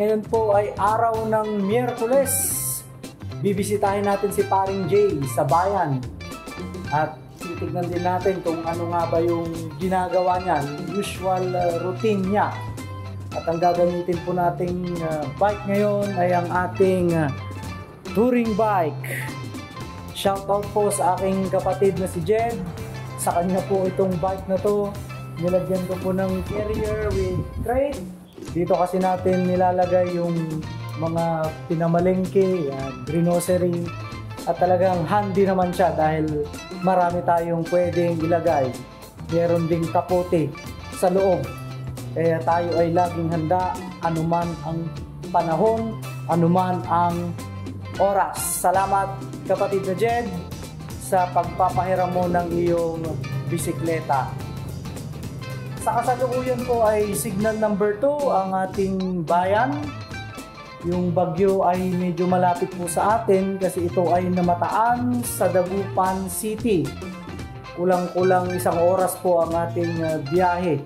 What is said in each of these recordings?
ngayon po ay araw ng Miyerkules. Bibisitahin natin si Paring Jay sa bayan. At titignan din natin kung ano nga ba yung ginagawa niya, yung usual routine niya. At ang gagamitin po nating bike ngayon ay ang ating touring bike. Shoutout po sa aking kapatid na si Jed. Sa kanya po itong bike na to. Nilagyan ko po ng carrier with crate. Dito kasi natin nilalagay yung mga pinamalengke, grocery. At talagang handy naman siya dahil marami tayong pwedeng ilagay. Meron ding kapote sa loob. Kaya tayo ay laging handa anuman ang panahon, anuman ang oras. Salamat kapatid na Jed sa pagpapahiram mo ng iyong bisikleta. Sa kasalukuyan po ay signal number 2 ang ating bayan. Yung bagyo ay medyo malapit po sa atin kasi ito ay namataan sa Dagupan City. Kulang-kulang 1 oras po ang ating biyahe.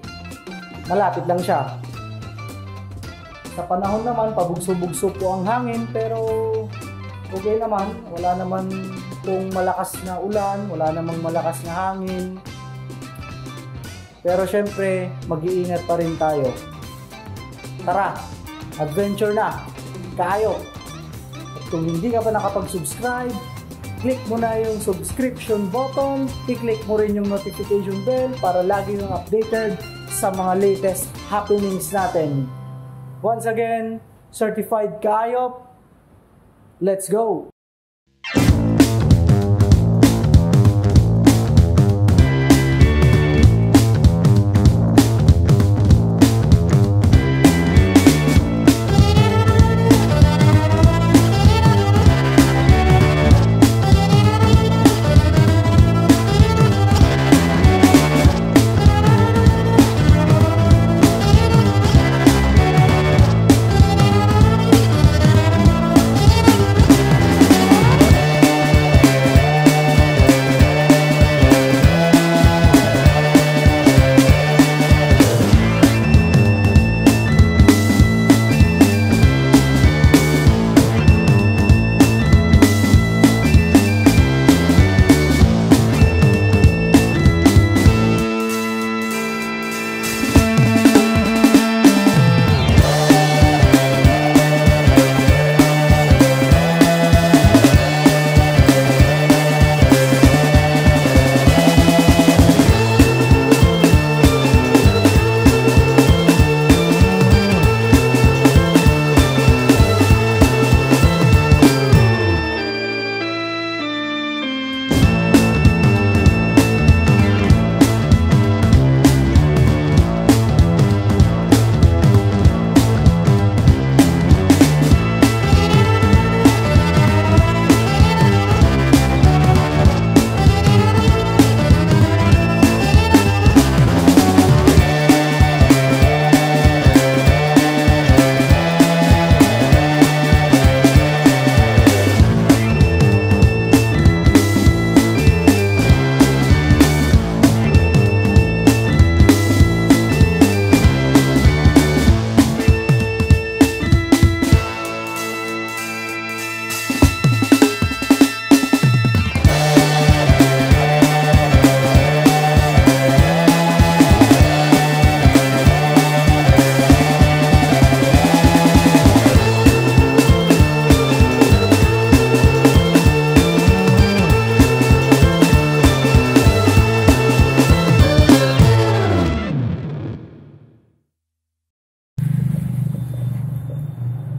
Malapit lang siya. Sa panahon naman, pabugso-bugso po ang hangin pero okay naman. Wala naman pong malakas na ulan, wala namang malakas na hangin. Pero syempre, mag-iingat pa rin tayo. Tara, adventure na! Kayo! At kung hindi ka pa nakapag-subscribe, click mo na yung subscription button, i-click mo rin yung notification bell para lagi kang updated sa mga latest happenings natin. Once again, certified Kaayop, let's go!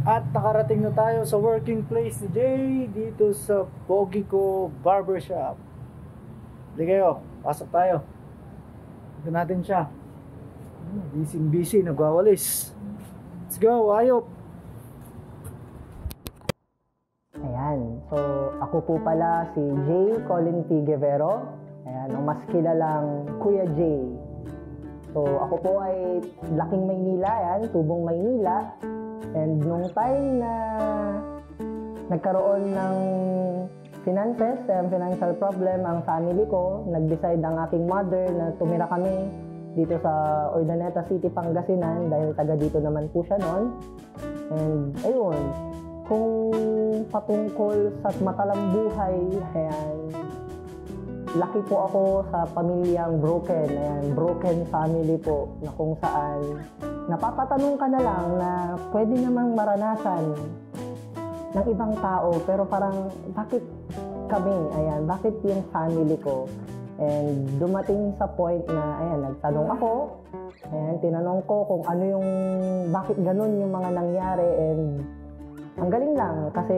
At nakarating na tayo sa working place ni Jay dito sa Pogico Barbershop. Hindi kayo, pasok tayo. Ito natin siya. Busy, nagwawalis. Let's go, Ayop! Ayan, so ako po pala si Jay Colin P. Guevero. Ayan, ang mas kilalang Kuya Jay. So ako po ay laking Maynila, ayan, tubong Maynila. And nung time na nagkaroon ng finances, financial problem ang family ko, nag-decide ang aking mother na tumira kami dito sa Urdaneta City, Pangasinan dahil taga dito naman po siya noon. And ayun, kung patungkol sa matalang buhay, ayan, laki po ako sa pamilyang broken. Ayan, broken family po na kung saan napapatanong ka na lang na pwede namang maranasan ng ibang tao pero parang bakit kami, ayan, bakit yung family ko? And dumating sa point na, ayan, nagtanong ako, ayan, tinanong ko kung ano yung, bakit ganun yung mga nangyari, and ang galing lang kasi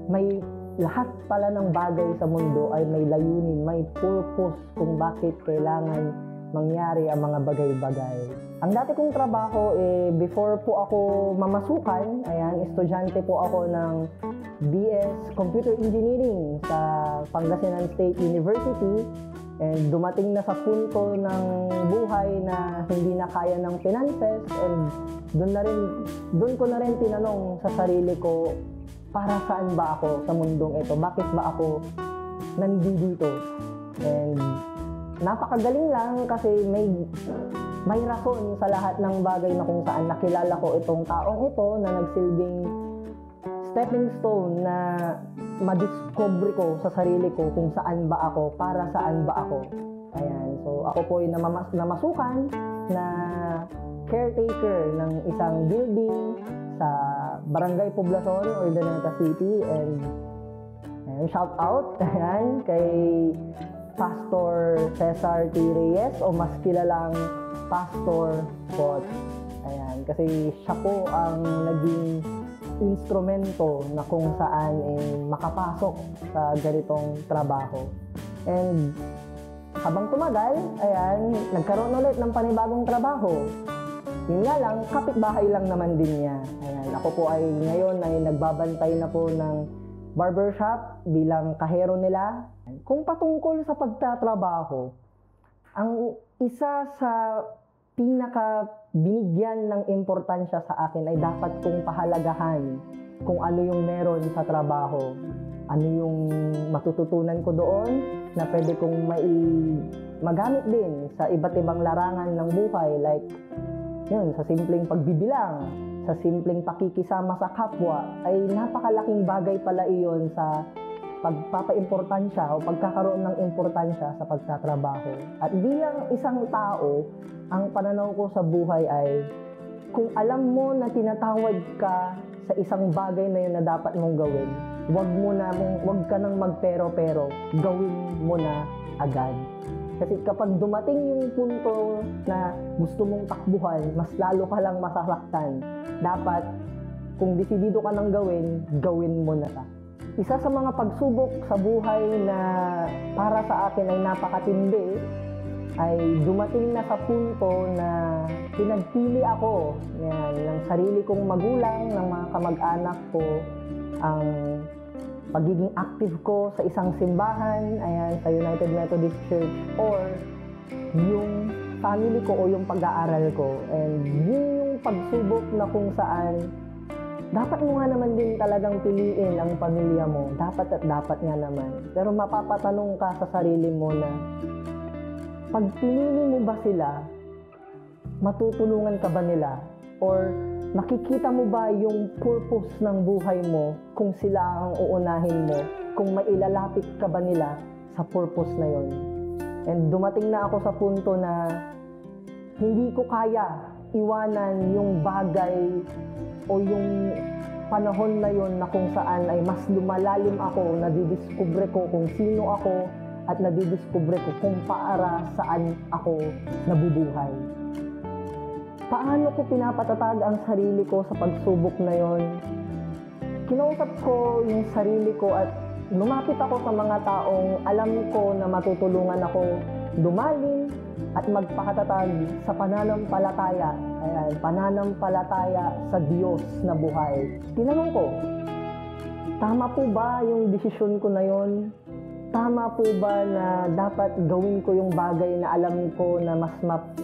may lahat pala ng bagay sa mundo ay may layunin, may purpose kung bakit kailangan mangyari ang mga bagay-bagay. Ang dati kong trabaho, before po ako mamasukan, ayan, estudyante po ako ng BS Computer Engineering sa Pangasinan State University. And dumating na sa punto ng buhay na hindi na kaya ng finances, and doon ko na rin tinanong sa sarili ko, para saan ba ako sa mundong ito? Bakit ba ako nandito? And napakagaling lang kasi may rason sa lahat ng bagay na kung saan nakilala ko itong taong ito na nagsilbing stepping stone na madiscover ko sa sarili ko kung saan ba ako, para saan ba ako. Ayan, so ako po ay namasukan na caretaker ng isang building sa Barangay Poblacion, Urdaneta City, and ayan, shout out ayan, kay Pastor Cesar T. Reyes, o mas kilalang Pastor Pot. Ayan, kasi siya po ang naging instrumento na kung saan makapasok sa ganitong trabaho. And habang tumagal, ayan, nagkaroon ulit ng panibagong trabaho. Yun nga lang, kapitbahay lang naman din niya. Ayan, ako po ay ngayon ay nagbabantay na po ng barbershop bilang kahero nila. Kung patungkol sa pagtatrabaho, ang isa sa pinaka binigyan ng importansya sa akin ay dapat kong pahalagahan kung ano yung meron sa trabaho. Ano yung matututunan ko doon na pwede kong magamit din sa iba't ibang larangan ng buhay, like yun, sa simpleng pagbibilang, sa simpleng pakikisama sa kapwa, ay napakalaking bagay pala iyon sa pagpapaimportansya o pagkakaroon ng importansya sa pagtatrabaho. At bilang isang tao, ang pananaw ko sa buhay ay kung alam mo na tinatawag ka sa isang bagay na yun na dapat mong gawin, wag ka nang magpero-pero, gawin mo na agad. Kasi kapag dumating yung punto na gusto mong takbuhan, mas lalo ka lang masasaktan. Dapat, kung desidido ka nang gawin mo na. Isa sa mga pagsubok sa buhay na para sa akin ay napakatindi, ay dumating na sa punto na pinagpili ako ng sarili kong magulang, ng mga kamag-anak ko, ang pagiging active ko sa isang simbahan, ayan, sa United Methodist Church, or yung family ko o yung pag-aaral ko. And yun yung pagsubok na kung saan dapat mo nga naman din talagang piliin ang pamilya mo. Dapat at dapat nga naman. Pero mapapatanong ka sa sarili mo na, pag pinili mo ba sila, matutulungan ka ba nila? Or makikita mo ba yung purpose ng buhay mo kung sila ang uunahin mo? Kung mailalapit ka ba nila sa purpose na yon? And dumating na ako sa punto na hindi ko kaya iwanan yung bagay o yung panahon na yon na kung saan ay mas lumalalim ako, nadidiskubre ko kung sino ako, at nadidiskubre ko kung para saan ako nabubuhay. Paano ko pinapatatag ang sarili ko sa pagsubok na yon? Kinausap ko yung sarili ko at lumapit ako sa mga taong alam ko na matutulungan ako lumalim at magpakatatag sa pananampalataya. Ayan, pananampalataya sa Diyos na buhay. Tinanong ko, tama po ba yung desisyon ko na yon? Tama po ba na dapat gawin ko yung bagay na alam ko na mas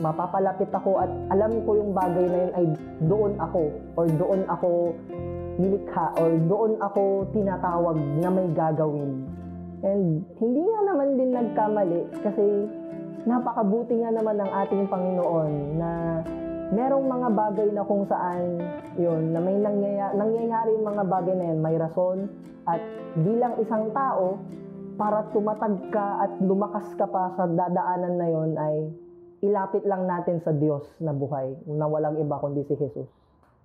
mapapalapit ako, at alam ko yung bagay na yun ay doon ako, or doon ako nilikha, or doon ako tinatawag na may gagawin? And hindi nga naman din nagkamali kasi napakabuti nga naman ng ating Panginoon na merong mga bagay na kung saan yun, na may nangyayari yung mga bagay na yun, may rason, at bilang isang tao, para tumatag ka at lumakas ka pa sa dadaanan na yun ay ilapit lang natin sa Diyos na buhay, na walang iba kundi si Jesus.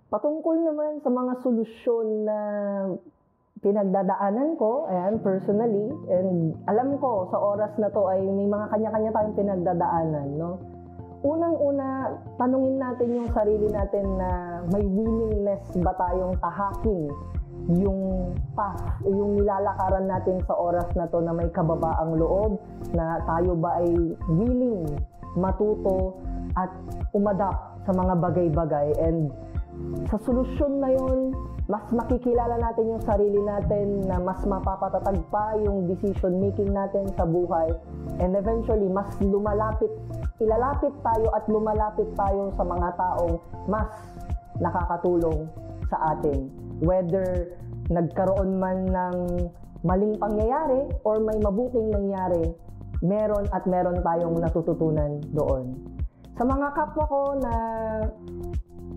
Patungkol naman sa mga solusyon na pinagdadaanan ko, ayan, personally, and alam ko sa oras na to ay may mga kanya-kanya tayong pinagdadaanan, no? Unang-una, tanungin natin yung sarili natin na may willingness ba tayong tahakin yung path, yung nilalakaran natin sa oras na to na may kababaang loob, na tayo ba ay willing matuto at umadapt sa mga bagay-bagay. And sa solusyon na yun, mas makikilala natin yung sarili natin, na mas mapapatatag pa yung decision making natin sa buhay, and eventually mas ilalapit tayo at lumalapit tayo sa mga taong mas nakakatulong sa atin, whether nagkaroon man ng maling pangyayari or may mabuting nangyari, meron tayong natututunan doon. Sa mga kapwa ko na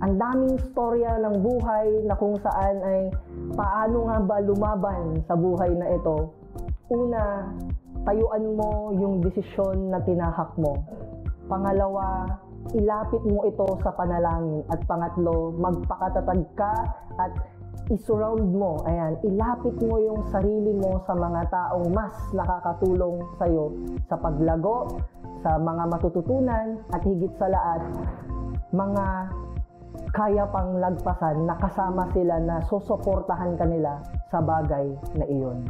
ang daming storya ng buhay na kung saan ay paano nga ba lumaban sa buhay na ito. Una, tayuan mo yung desisyon na tinahak mo. Pangalawa, ilapit mo ito sa panalangin. At pangatlo, magpakatatag ka at isurround mo, ayan, ilapit mo yung sarili mo sa mga taong mas nakakatulong sa'yo sa paglago, sa mga matututunan, at higit sa lahat, mga kaya pang lagpasan na kasama sila na susuportahan kanila sa bagay na iyon.